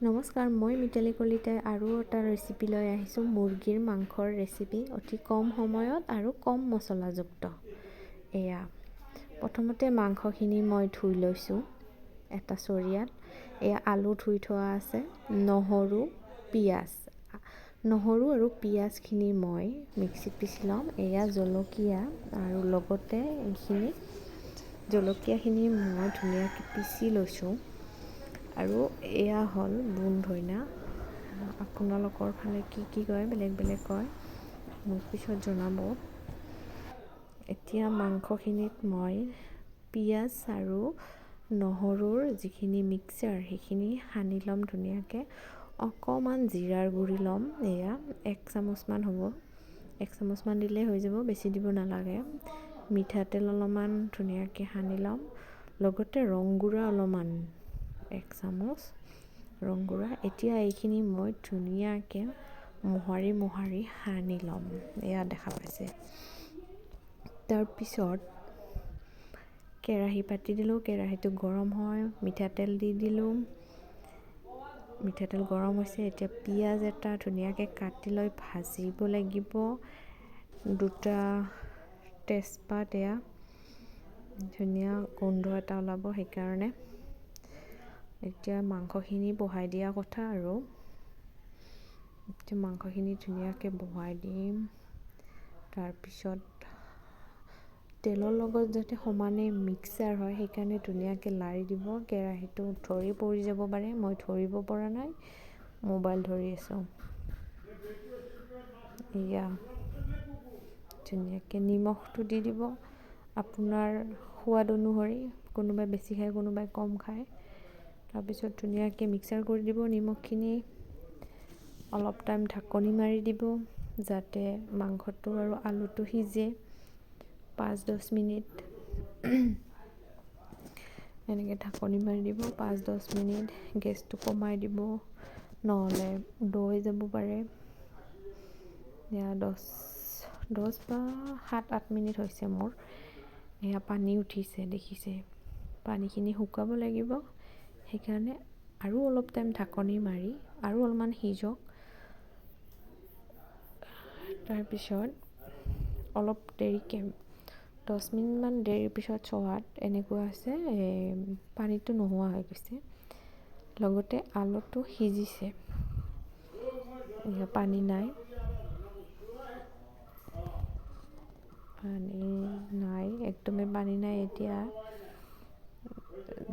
নমস্কাৰ, মই মিতালী কলিতাই আৰু এটা ৰেচিপি লৈ আহিছোঁ। মুৰ্গীৰ মাংসৰ ৰেচিপি, অতি কম সময়ত আৰু কম মছলাযুক্ত। এয়া প্ৰথমতে মাংসখিনি মই ধুই লৈছোঁ এটা চৰিয়াত। এয়া আলু ধুই থোৱা আছে, নহৰু, পিঁয়াজ। নহৰু আৰু পিঁয়াজখিনি মই মিক্সিত পিচি ল'ম। এয়া জলকীয়া আৰু লগতে এইখিনি জলকীয়াখিনি মই ধুনীয়াকৈ পিচি লৈছোঁ। আৰু এয়া হ'ল বুন ধনিয়া। আপোনালোকৰ ফালে কি কয়, বেলেগ কয়, মোক পিছত জনাব। এতিয়া মাংসখিনিত মই পিঁয়াজ আৰু নহৰুৰ যিখিনি মিক্সাৰ সেইখিনি সানি ল'ম ধুনীয়াকৈ। অকণমান জিৰাৰ গুড়ি ল'ম, এয়া 1 চামুচমান হ'ব। 1 চামুচমান দিলেই হৈ যাব, বেছি দিব নালাগে। মিঠাতেল অলপমান ধুনীয়াকৈ সানি ল'ম, লগতে ৰংগুড়া অলপমান 1 চামুচ ৰংগুড়া। এতিয়া এইখিনি মই ধুনীয়াকৈ মোহাৰি সানি ল'ম। এয়া দেখা পাইছে। তাৰপিছত কেৰাহী পাতি দিলোঁ, কেৰাহীটো গৰম হয়, মিঠাতেল দি দিলোঁ। মিঠাতেল গৰম হৈছে, এতিয়া পিঁয়াজ এটা ধুনীয়াকৈ কাটি লৈ ভাজিব লাগিব। 2টা তেজপাত, এয়া ধুনীয়া গোন্ধ এটা ওলাব, সেইকাৰণে এতিয়া মাংসখিনি বহাই দিয়া কথা। আৰু এতিয়া মাংসখিনি ধুনীয়াকৈ বহাই দিম। তাৰপিছত তেলৰ লগত যাতে সমানে মিক্সাৰ হয় সেইকাৰণে ধুনীয়াকৈ লাৰি দিব। কেৰাহীটো ধৰি পৰি যাব পাৰে, মই ধৰিব পৰা নাই, মোবাইল ধৰি আছোঁ। এয়া ধুনীয়াকৈ নিমখটো দি দিব আপোনাৰ সোৱাদ অনুসৰি, কোনোবাই বেছি খায়, কোনোবাই কম খায়। তাৰপিছত ধুনীয়াকৈ মিক্সাৰ কৰি দিব নিমখখিনি। অলপ টাইম ঢাকনি মাৰি দিব যাতে মাংসটো আৰু আলুটো সিজে। 5-10 মিনিট এনেকৈ ঢাকনি মাৰি দিব। 5-10 মিনিট, গেছটো কমাই দিব, নহ'লে দৈ যাব পাৰে। এয়া 10 বা 7-8 মিনিট হৈছে মোৰ। এয়া পানী উঠিছে, দেখিছে। পানীখিনি শুকাব লাগিব, সেইকাৰণে আৰু অলপ টাইম ঢাকনি মাৰি আৰু অলপমান সিজক। তাৰপিছত অলপ দেৰিকৈ 10 মিনিটমান দেৰিৰ পিছত চোৱাত এনেকুৱা হৈছে, পানীটো নোহোৱা হৈ গৈছে, লগতে আলুটো সিজিছে। পানী নাই, একদমেই পানী নাই। এতিয়া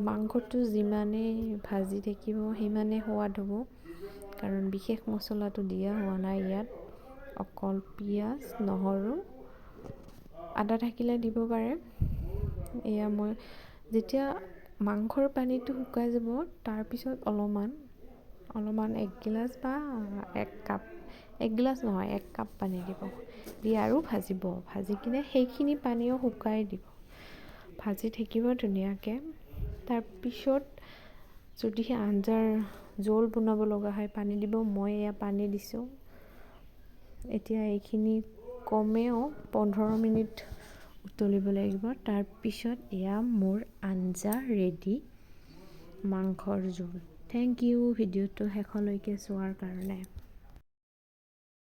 মাংসটো যিমানেই ভাজি থাকিব সিমানেই সোৱাদ হ'ব, কাৰণ বিশেষ মছলাটো দিয়া হোৱা নাই ইয়াত। অকল পিঁয়াজ, নহৰু, আদা থাকিলে দিব পাৰে। এয়া মই যেতিয়া মাংসৰ পানীটো শুকাই যাব তাৰপিছত অলপমান 1 গিলাচ বা 1 কাপ, 1 গিলাচ নহয় 1 কাপ পানী দিব, দি আৰু ভাজিব। ভাজি কিনে সেইখিনি পানীও শুকাই দিব, ভাজি থাকিব ধুনীয়াকৈ। তাৰপিছত যদিহে আঞ্জাৰ জোল বনাব লগা হয় পানী দিব। মই এয়া পানী দিছোঁ। এতিয়া এইখিনি কমেও 15 মিনিট উতলিব লাগিব। তাৰপিছত এয়া মোৰ আঞ্জা ৰেডি, মাংসৰ জোল। থেংক ইউ ভিডিঅ'টো শেষলৈকে চোৱাৰ কাৰণে।